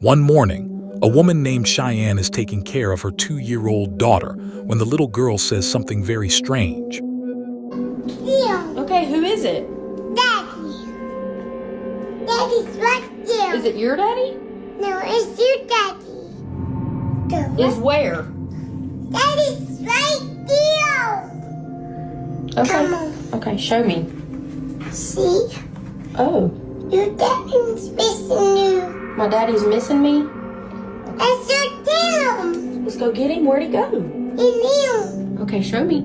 One morning, a woman named Cheyenne is taking care of her 2-year-old daughter when the little girl says something very strange. Yeah. Okay, who is it? Daddy. Daddy's right there. Is it your daddy? No, it's your daddy. Is where? Daddy's right there. Okay. Come on. Okay, show me. See? Oh, Your daddy's missing you. my daddy's missing me? That's your tail. Let's go get him. Where'd he go? In you. Okay, show me.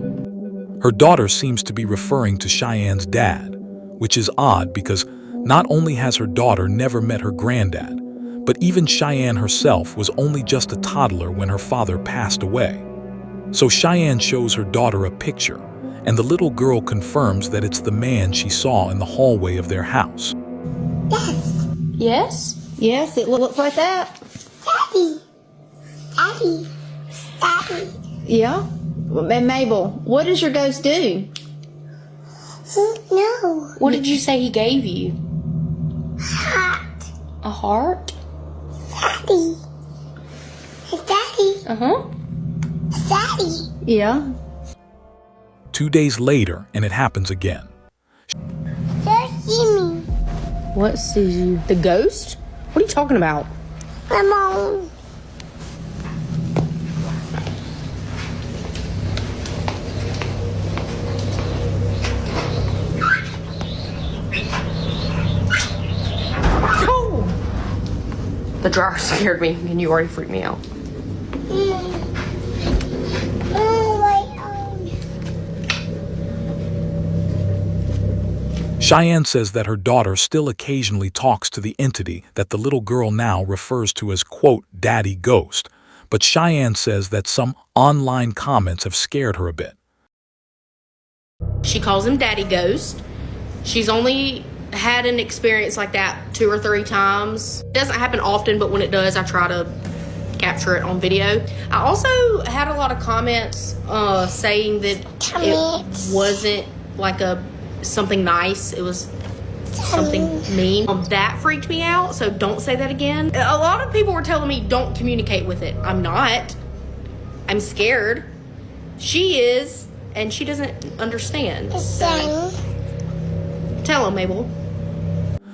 Her daughter seems to be referring to Cheyenne's dad, which is odd because not only has her daughter never met her granddad, but even Cheyenne herself was only just a toddler when her father passed away. So Cheyenne shows her daughter a picture, and the little girl confirms that it's the man she saw in the hallway of their house. Yes. Yes? Yes, it looks like that. Daddy. Daddy. Daddy. Yeah. And Mabel, what does your ghost do? No. What did you say he gave you? Hot. A heart? Daddy. Daddy. Uh-huh. Daddy. Yeah. 2 days later, and it happens again. Just see me. What sees you? The ghost? What are you talking about? Come on. Oh! The dryer scared me, and you already freaked me out. Oh, my own. Cheyenne says that her daughter still occasionally talks to the entity that the little girl now refers to as, quote, Daddy Ghost, but Cheyenne says that some online comments have scared her a bit. She calls him Daddy Ghost. She's only had an experience like that 2 or 3 times. It doesn't happen often, but when it does, I try to capture it on video. I also had a lot of comments saying that Comments. it wasn't like something nice. It was something mean. That freaked me out, so don't say that again. A lot of people were telling me don't communicate with it. I'm not. I'm scared. She is, and she doesn't understand. Son. Tell him, Mabel.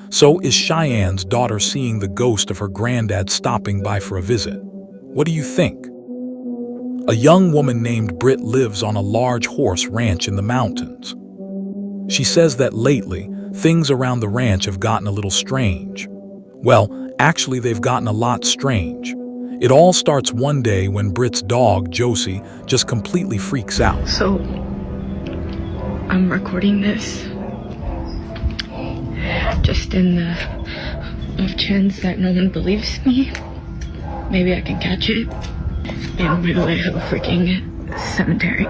So is Cheyenne's daughter seeing the ghost of her granddad stopping by for a visit? What do you think? A young woman named Britt lives on a large horse ranch in the mountains. She says that lately, things around the ranch have gotten a little strange. Well, actually they've gotten a lot strange. It all starts one day when Britt's dog, Josie, just completely freaks out. So, I'm recording this just in the off chance that no one believes me. Maybe I can catch it. And by the way, I have a freaking cemetery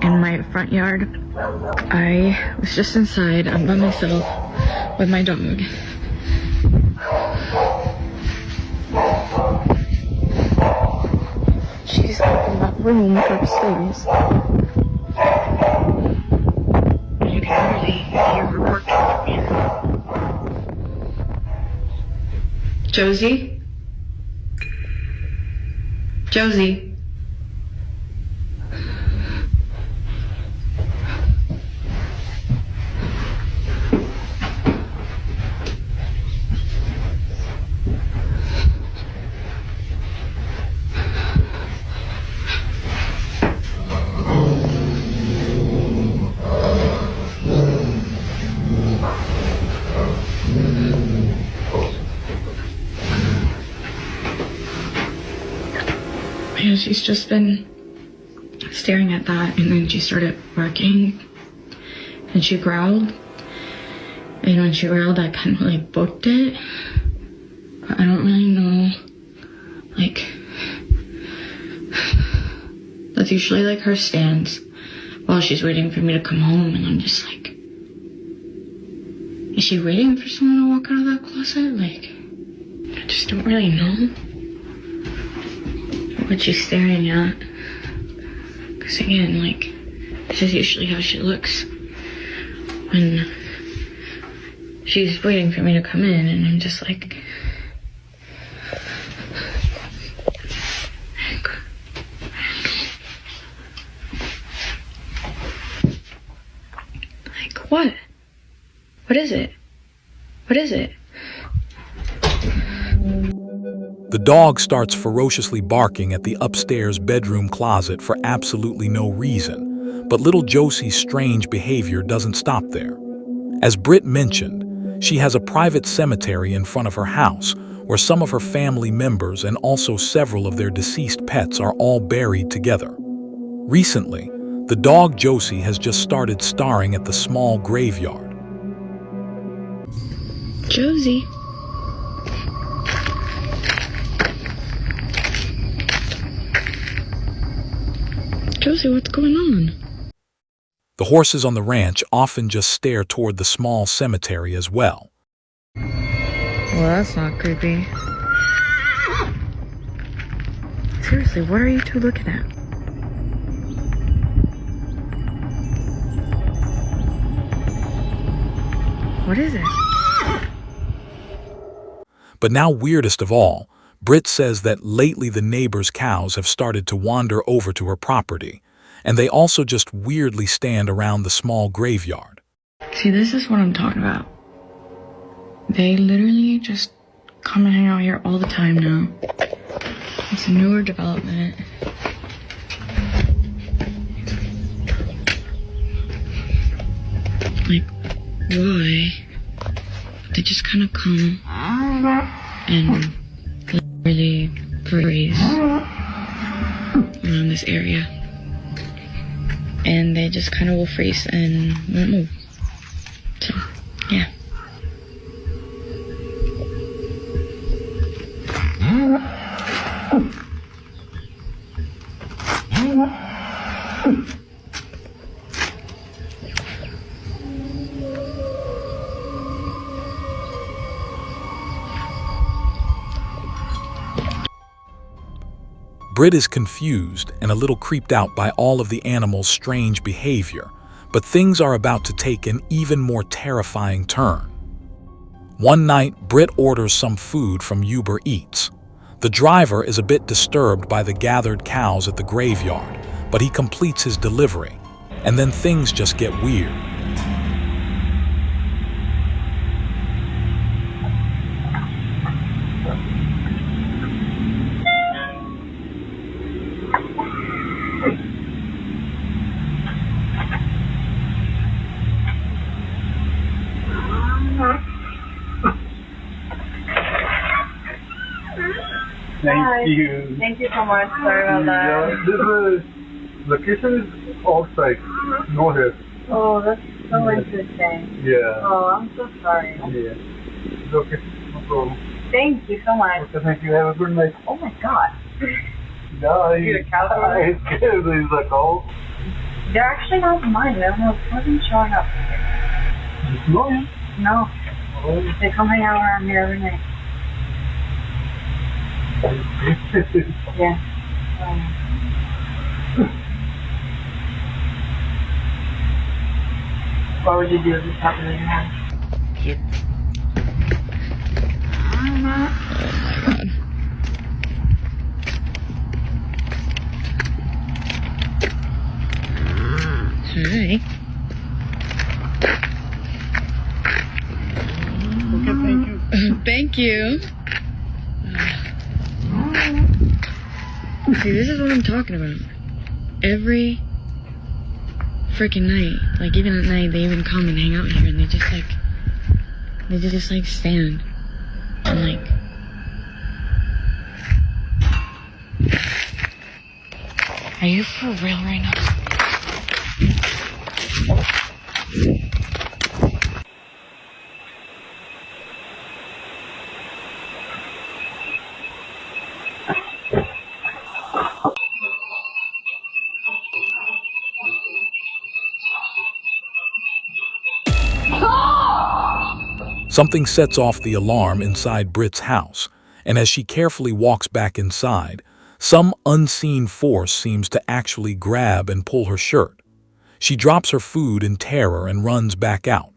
in my front yard. I was just inside. I'm by myself with my dog. She's up in that room upstairs. You can literally hear her working from here. Josie? Josie? Yeah, she's just been staring at that, and then she started barking, and she growled, and when she growled, I kind of like booked it, but I don't really know, like, that's usually like her stance while she's waiting for me to come home, and I'm just like, is she waiting for someone to walk out of that closet? Like, I just don't really know what she's staring at. Because again, like, this is usually how she looks when she's waiting for me to come in, and I'm just like, What is it? What is it? The dog starts ferociously barking at the upstairs bedroom closet for absolutely no reason, but little Josie's strange behavior doesn't stop there. As Britt mentioned, she has a private cemetery in front of her house where some of her family members and also several of their deceased pets are all buried together. Recently, the dog Josie has just started staring at the small graveyard. Josie. Josie, what's going on? The horses on the ranch often just stare toward the small cemetery as well. Well, that's not creepy. Seriously, what are you two looking at? What is it? But now, weirdest of all, Britt says that lately the neighbors' cows have started to wander over to her property, and they also just weirdly stand around the small graveyard. See, this is what I'm talking about. They literally just come and hang out here all the time now. It's a newer development. Like, why? They just kind of come and really graze around this area. And they just kind of will freeze and won't move. So, yeah. Britt is confused and a little creeped out by all of the animals' strange behavior, but things are about to take an even more terrifying turn. One night, Britt orders some food from Uber Eats. The driver is a bit disturbed by the gathered cows at the graveyard, but he completes his delivery, and then things just get weird. Thank you. Thank you so much. Sorry about that. Yeah, this location is outside, no here. Oh, that's so interesting. Yeah. Oh, I'm so sorry. Yeah. It's okay. No problem. Thank you so much. Okay, thank you. Have a good night. Oh my god. Yeah, See the cow? I'm scared. There is a cow. They're actually not mine. They're almost wasn't showing up. No, yeah. No. Oh. They come hang out around here every night. Yeah. What would you do if this happened in your house? Oh my god. Hi. Okay, thank you. Thank you. See, this is what I'm talking about. Every freaking night, like even at night, they even come and hang out here, and they just like stand and like. Are you for real right now? Something sets off the alarm inside Britt's house, and as she carefully walks back inside, some unseen force seems to actually grab and pull her shirt. She drops her food in terror and runs back out.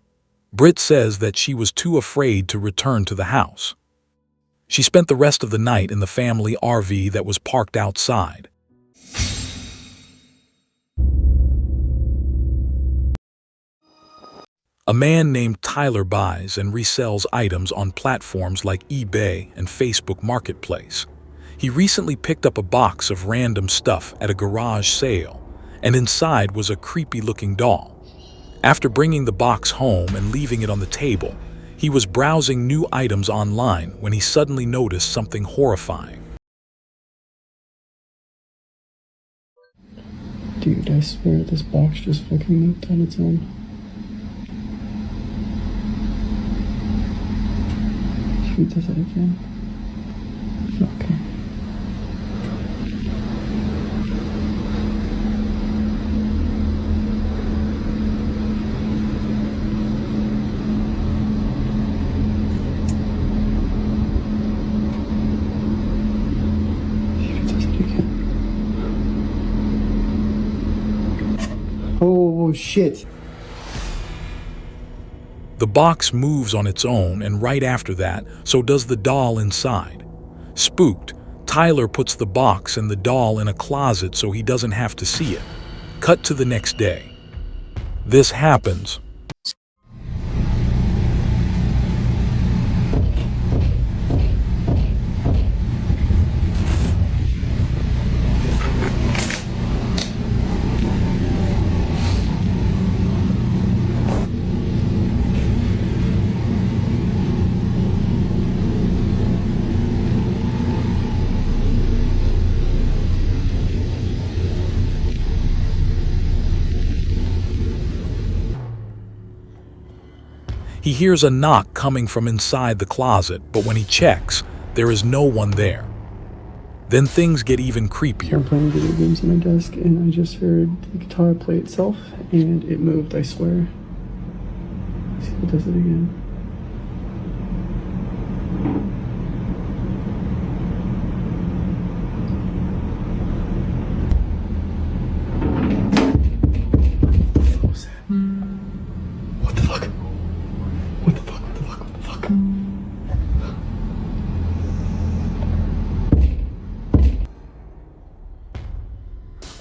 Britt says that she was too afraid to return to the house. She spent the rest of the night in the family RV that was parked outside. A man named Tyler buys and resells items on platforms like eBay and Facebook Marketplace. He recently picked up a box of random stuff at a garage sale, and inside was a creepy-looking doll. After bringing the box home and leaving it on the table, he was browsing new items online when he suddenly noticed something horrifying. Dude, I swear this box just fucking moved on its own. Should we do that again? Okay. Oh shit. The box moves on its own, and right after that, so does the doll inside. Spooked, Tyler puts the box and the doll in a closet so he doesn't have to see it. Cut to the next day. This happens. He hears a knock coming from inside the closet, but when he checks, there is no one there. Then things get even creepier. I'm playing video games on my desk and I just heard the guitar play itself and it moved, I swear. Let's see if it does it again. What was that? What the fuck? What the fuck? What the fuck? What the fuck?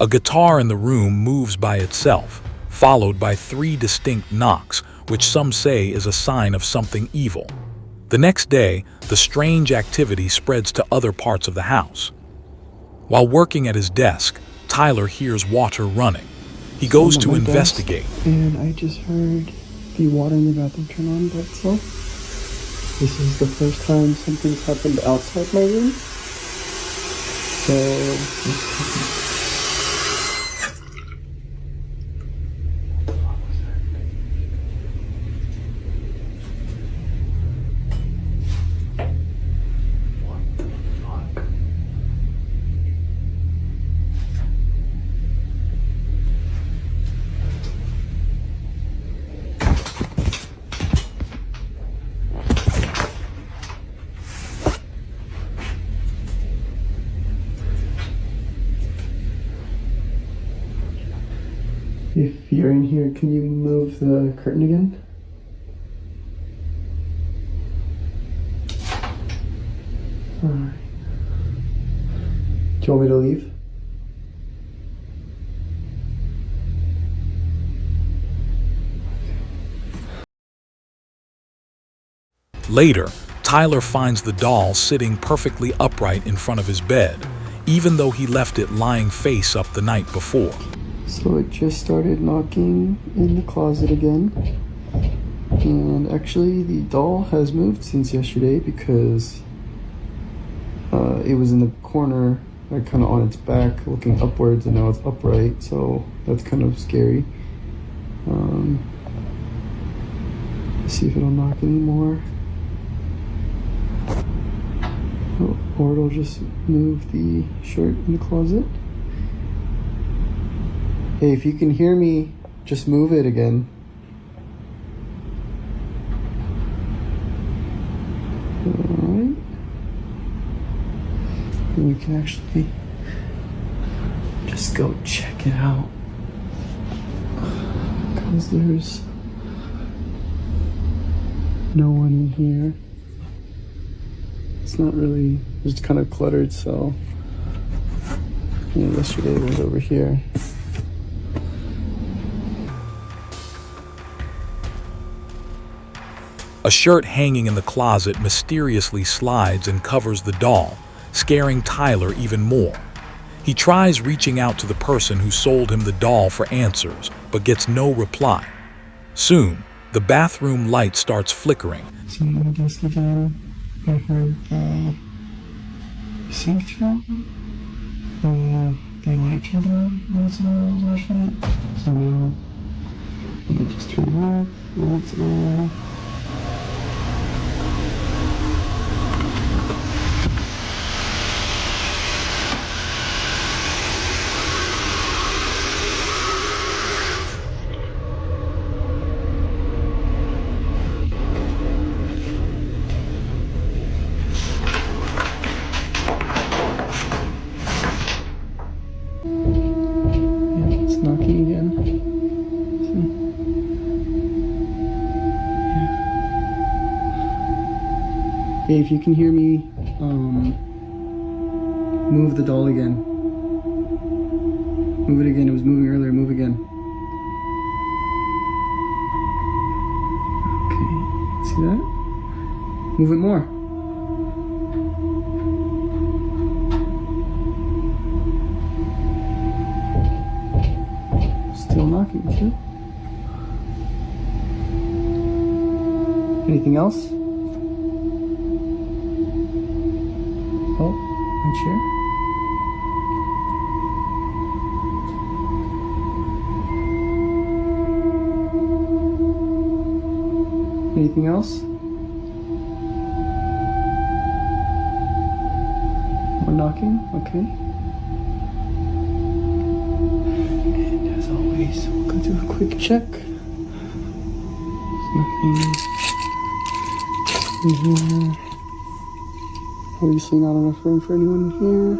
A guitar in the room moves by itself, followed by 3 distinct knocks, which some say is a sign of something evil. The next day, the strange activity spreads to other parts of the house. While working at his desk, Tyler hears water running. He goes to investigate. And I just heard the water in the bathroom turn on by itself. This is the first time something's happened outside my room. So if you're in here, can you move the curtain again? Alright. Do you want me to leave? Later, Tyler finds the doll sitting perfectly upright in front of his bed, even though he left it lying face up the night before. So it just started knocking in the closet again. And actually the doll has moved since yesterday because it was in the corner, like kind of on its back looking upwards, and now it's upright, so that's kind of scary. Let's see if it'll knock anymore. Oh, or it'll just move the shirt in the closet. Hey, if you can hear me, just move it again. Alright. And we can actually just go check it out. Because there's no one in here. It's not really, it's kind of cluttered, so. Yeah, yesterday it was over here. A shirt hanging in the closet mysteriously slides and covers the doll, scaring Tyler even more. He tries reaching out to the person who sold him the doll for answers, but gets no reply. Soon, the bathroom light starts flickering. It's knocking again. Hey, if you can hear me, move the doll again. Move it again. It was moving earlier. Move again. Okay. See that? Move it more. Still knocking, too. Anything else? Oh, my chair. Anything else? More knocking, okay. And as always, we'll go do a quick check. There's nothing in here. Obviously not enough room for anyone here.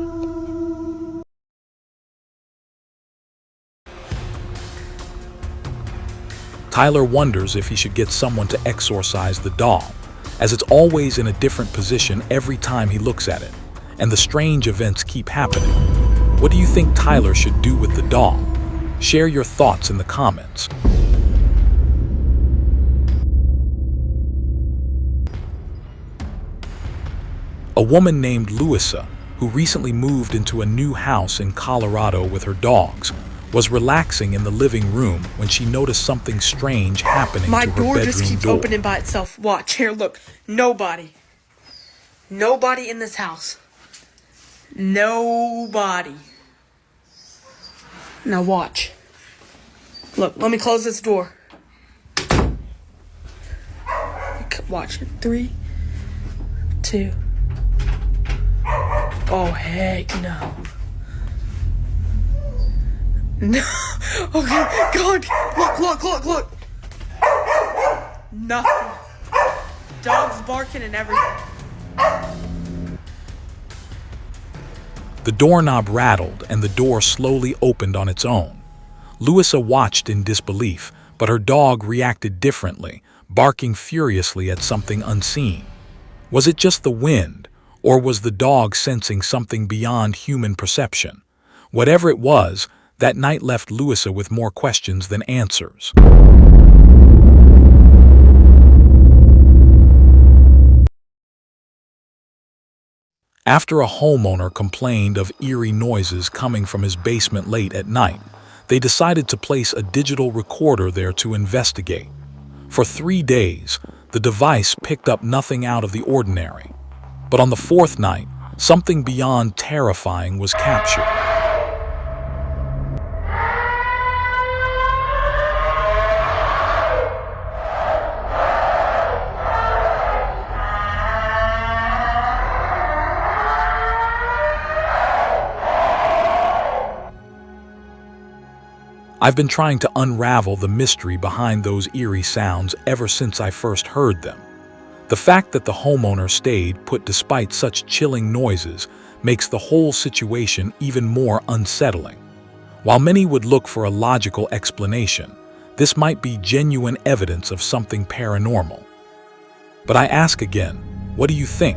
Tyler wonders if he should get someone to exorcise the doll, as it's always in a different position every time he looks at it, and the strange events keep happening. What do you think Tyler should do with the doll? Share your thoughts in the comments. A woman named Louisa, who recently moved into a new house in Colorado with her dogs, was relaxing in the living room when she noticed something strange happening My to her door bedroom just keeps door. opening by itself. Watch, here, look. Nobody. Nobody in this house. Nobody. Now watch. Look, let me close this door. Watch it. 3, 2. Oh, heck no. No. Okay, God. Look. Nothing. Dogs barking and everything. The doorknob rattled and the door slowly opened on its own. Louisa watched in disbelief, but her dog reacted differently, barking furiously at something unseen. Was it just the wind, or was the dog sensing something beyond human perception? Whatever it was, that night left Louisa with more questions than answers. After a homeowner complained of eerie noises coming from his basement late at night, they decided to place a digital recorder there to investigate. For 3 days, the device picked up nothing out of the ordinary. But on the 4th night, something beyond terrifying was captured. I've been trying to unravel the mystery behind those eerie sounds ever since I first heard them. The fact that the homeowner stayed put despite such chilling noises makes the whole situation even more unsettling. While many would look for a logical explanation, this might be genuine evidence of something paranormal. But I ask again, what do you think?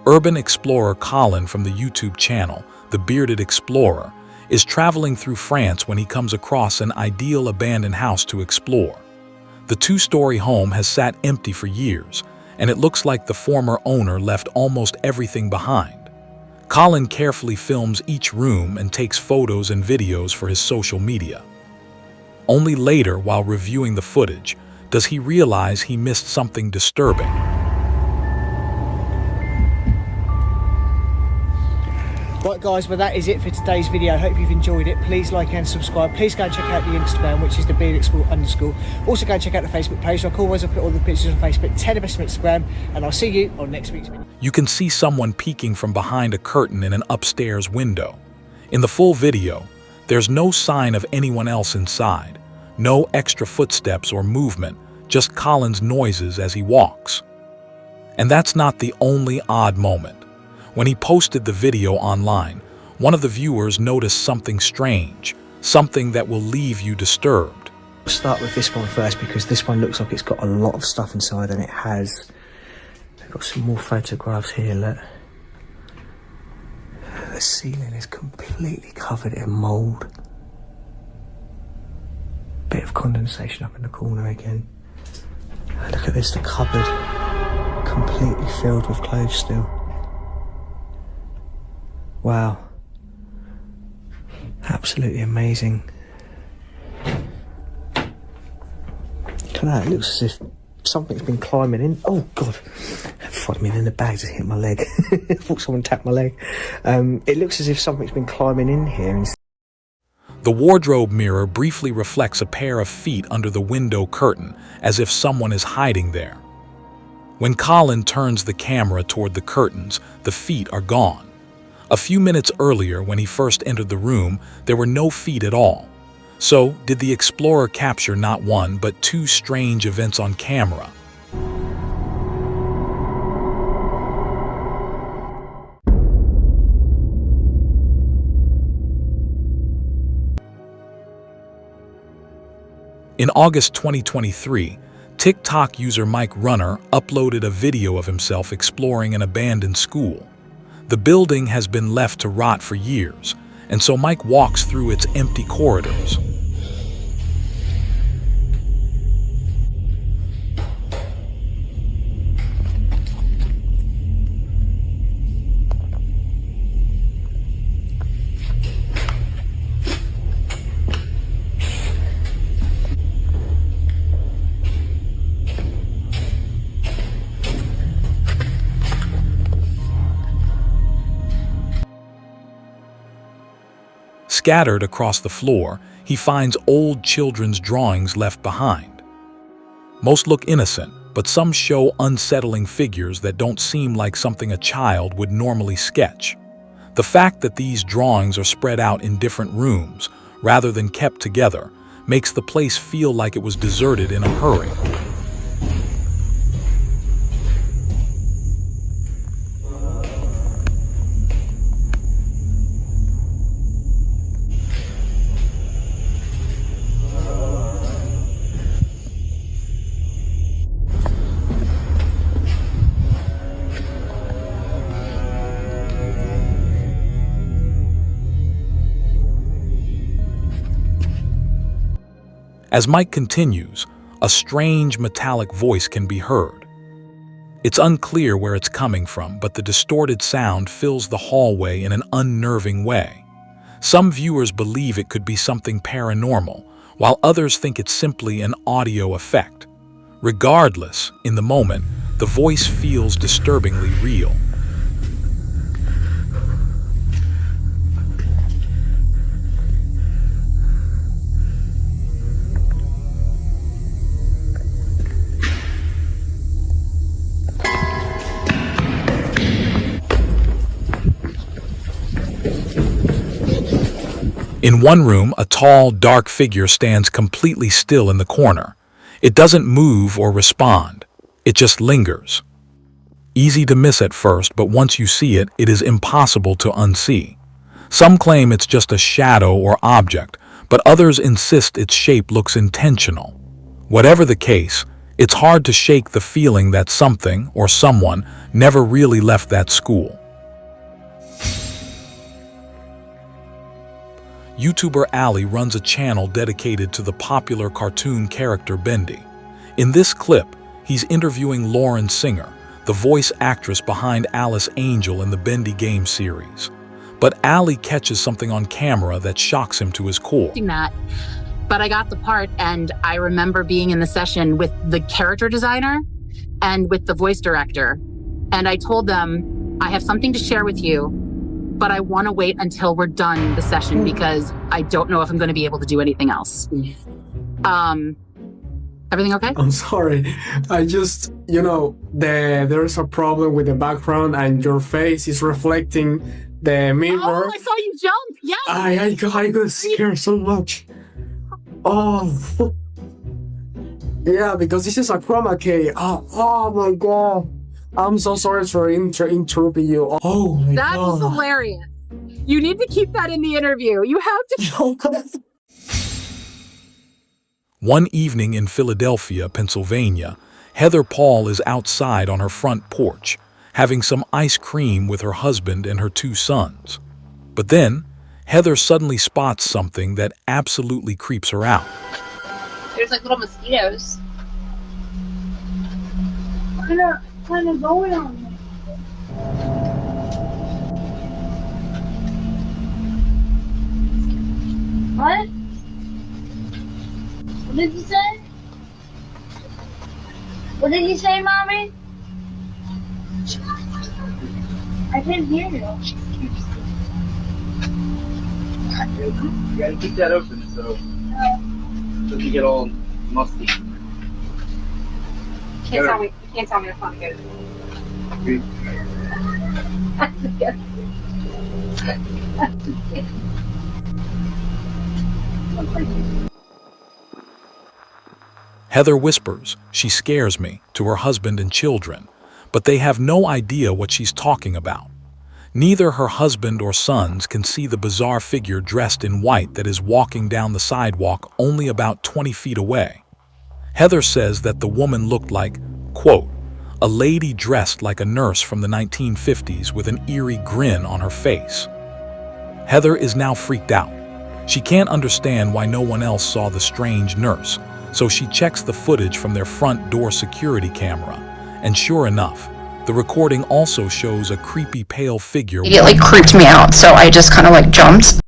Urban explorer Colin from the YouTube channel, The Bearded Explorer, is traveling through France when he comes across an ideal abandoned house to explore. The two-story home has sat empty for years, and it looks like the former owner left almost everything behind. Colin carefully films each room and takes photos and videos for his social media. Only later, while reviewing the footage, does he realize he missed something disturbing. Right guys, well that is it for today's video. I hope you've enjoyed it. Please like and subscribe. Please go and check out the Instagram, which is the _. Also go and check out the Facebook page. Like always, I'll put all the pictures on Facebook, 10 of us on Instagram, and I'll see you on next week's video. You can see someone peeking from behind a curtain in an upstairs window. In the full video, there's no sign of anyone else inside. No extra footsteps or movement, just Colin's noises as he walks. And that's not the only odd moment. When he posted the video online, one of the viewers noticed something strange, something that will leave you disturbed. We'll start with this one first because this one looks like it's got a lot of stuff inside, and it has. I've got some more photographs here, look. The ceiling is completely covered in mould. Bit of condensation up in the corner again. Look at this, the cupboard completely filled with clothes still. Wow. Absolutely amazing. Look at that, it looks as if something's been climbing in. Oh God, that frightened me, then the bag just hit my leg. I thought someone tapped my leg. It looks as if something's been climbing in here. The wardrobe mirror briefly reflects a pair of feet under the window curtain, as if someone is hiding there. When Colin turns the camera toward the curtains, the feet are gone. A few minutes earlier, when he first entered the room, there were no feet at all. So, did the explorer capture not one, but two strange events on camera? In August 2023, TikTok user Mike Runner uploaded a video of himself exploring an abandoned school. The building has been left to rot for years, and so Mike walks through its empty corridors. Scattered across the floor, he finds old children's drawings left behind. Most look innocent, but some show unsettling figures that don't seem like something a child would normally sketch. The fact that these drawings are spread out in different rooms, rather than kept together, makes the place feel like it was deserted in a hurry. As Mike continues, a strange metallic voice can be heard. It's unclear where it's coming from, but the distorted sound fills the hallway in an unnerving way. Some viewers believe it could be something paranormal, while others think it's simply an audio effect. Regardless, in the moment, the voice feels disturbingly real. In one room, a tall, dark figure stands completely still in the corner. It doesn't move or respond. It just lingers. Easy to miss at first, but once you see it, it is impossible to unsee. Some claim it's just a shadow or object, but others insist its shape looks intentional. Whatever the case, it's hard to shake the feeling that something or someone never really left that school. YouTuber Ali runs a channel dedicated to the popular cartoon character Bendy. In this clip, he's interviewing Lauren Singer, the voice actress behind Alice Angel in the Bendy game series. But Ali catches something on camera that shocks him to his core. But I got the part, and I remember being in the session with the character designer and with the voice director. And I told them, I have something to share with you, but I want to wait until we're done the session because I don't know if I'm going to be able to do anything else. Everything okay? I'm sorry. I just, there's a problem with the background and your face is reflecting the mirror. Oh, I saw you jump. Yeah. I got scared so much. Oh. Yeah, because this is a chroma key. Oh my God. I'm so sorry for interrupting you. Oh my God. That is hilarious. You need to keep that in the interview. You have to. One evening in Philadelphia, Pennsylvania, Heather Paul is outside on her front porch, having some ice cream with her husband and her 2 sons. But then, Heather suddenly spots something that absolutely creeps her out. There's like little mosquitoes. What is going on? What? What did you say? What did you say, Mommy? I can't hear you. You gotta keep that open so it doesn't get all musty. You can't tell me it's not good. Heather whispers, "She scares me," to her husband and children, but they have no idea what she's talking about. Neither her husband or sons can see the bizarre figure dressed in white that is walking down the sidewalk only about 20 feet away. Heather says that the woman looked like, quote, a lady dressed like a nurse from the 1950s with an eerie grin on her face. Heather is now freaked out. She can't understand why no one else saw the strange nurse, so she checks the footage from their front door security camera, and sure enough, the recording also shows a creepy pale figure. Immediately creeped me out, so I just kind of like jumped.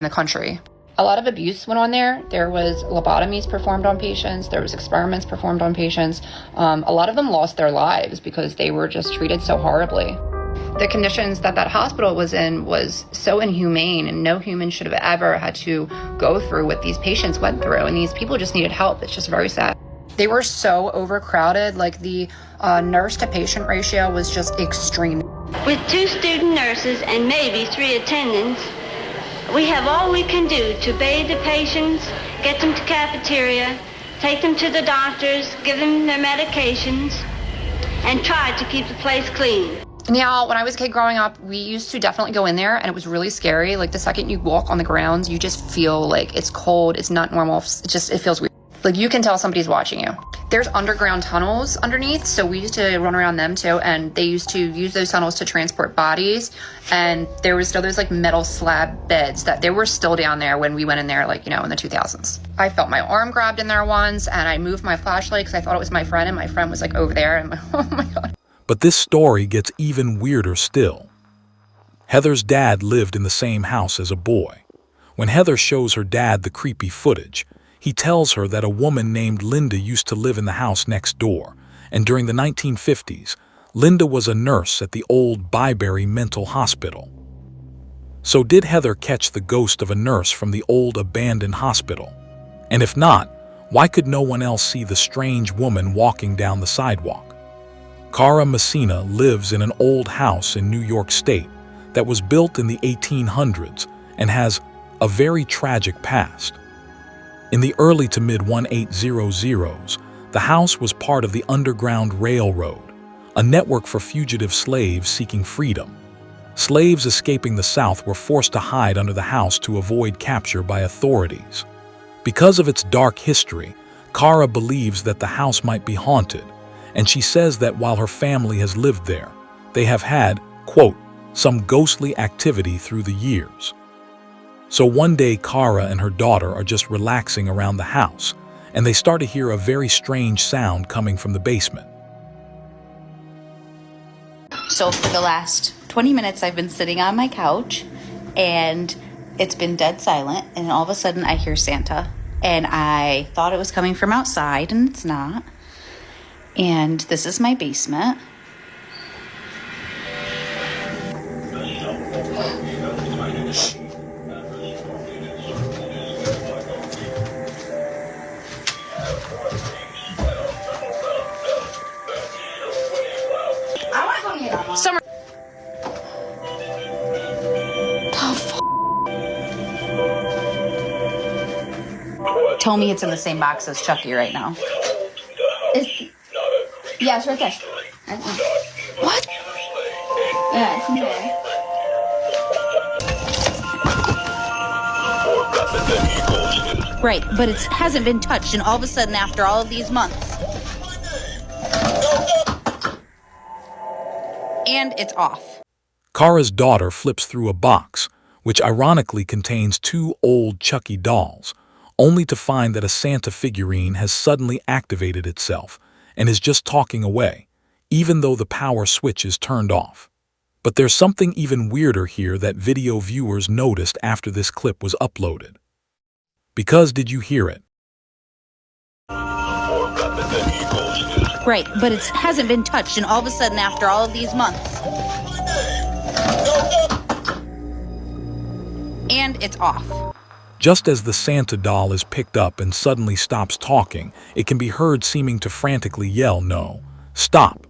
In the country. A lot of abuse went on there. There was lobotomies performed on patients. There was experiments performed on patients. A lot of them lost their lives because they were just treated so horribly. The conditions that hospital was in was so inhumane, and no human should have ever had to go through what these patients went through, and these people just needed help. It's just very sad. They were so overcrowded, like the nurse to patient ratio was just extreme. With 2 student nurses and maybe 3 attendants, we have all we can do to bathe the patients, get them to cafeteria, take them to the doctors, give them their medications, and try to keep the place clean. Now, when I was a kid growing up, we used to definitely go in there, and it was really scary. Like the second you walk on the grounds, you just feel like it's cold, it's not normal, it feels weird. Like you can tell somebody's watching you. There's underground tunnels underneath, so we used to run around them too, and they used to use those tunnels to transport bodies, and there was still those like metal slab beds that they were still down there when we went in there, like, in the 2000s. I felt my arm grabbed in there once, and I moved my flashlight because I thought it was my friend, and my friend was like over there, and oh my God. But this story gets even weirder still. Heather's dad lived in the same house as a boy. When Heather shows her dad the creepy footage, he tells her that a woman named Linda used to live in the house next door, and during the 1950s, Linda was a nurse at the old Byberry Mental Hospital. So did Heather catch the ghost of a nurse from the old abandoned hospital? And if not, why could no one else see the strange woman walking down the sidewalk? Cara Messina lives in an old house in New York State that was built in the 1800s and has a very tragic past. In the early to mid-1800s, the house was part of the Underground Railroad, a network for fugitive slaves seeking freedom. Slaves escaping the South were forced to hide under the house to avoid capture by authorities. Because of its dark history, Kara believes that the house might be haunted, and she says that while her family has lived there, they have had, quote, some ghostly activity through the years. So one day Kara and her daughter are just relaxing around the house, and they start to hear a very strange sound coming from the basement. So for the last 20 minutes, I've been sitting on my couch, and it's been dead silent, and all of a sudden I hear Santa, and I thought it was coming from outside, and it's not. And this is my basement. Summer. Tell me it's in the same box as Chucky right now. Yeah, it's right there. What? Yeah, it's in there. Right, but it hasn't been touched, and all of a sudden, after all of these months, and it's off. Kara's daughter flips through a box, which ironically contains 2 old Chucky dolls, only to find that a Santa figurine has suddenly activated itself and is just talking away, even though the power switch is turned off. But there's something even weirder here that video viewers noticed after this clip was uploaded. Because did you hear it? Right, but it hasn't been touched, and all of a sudden, after all of these months, and it's off. Just as the Santa doll is picked up and suddenly stops talking, it can be heard seeming to frantically yell, "No, stop."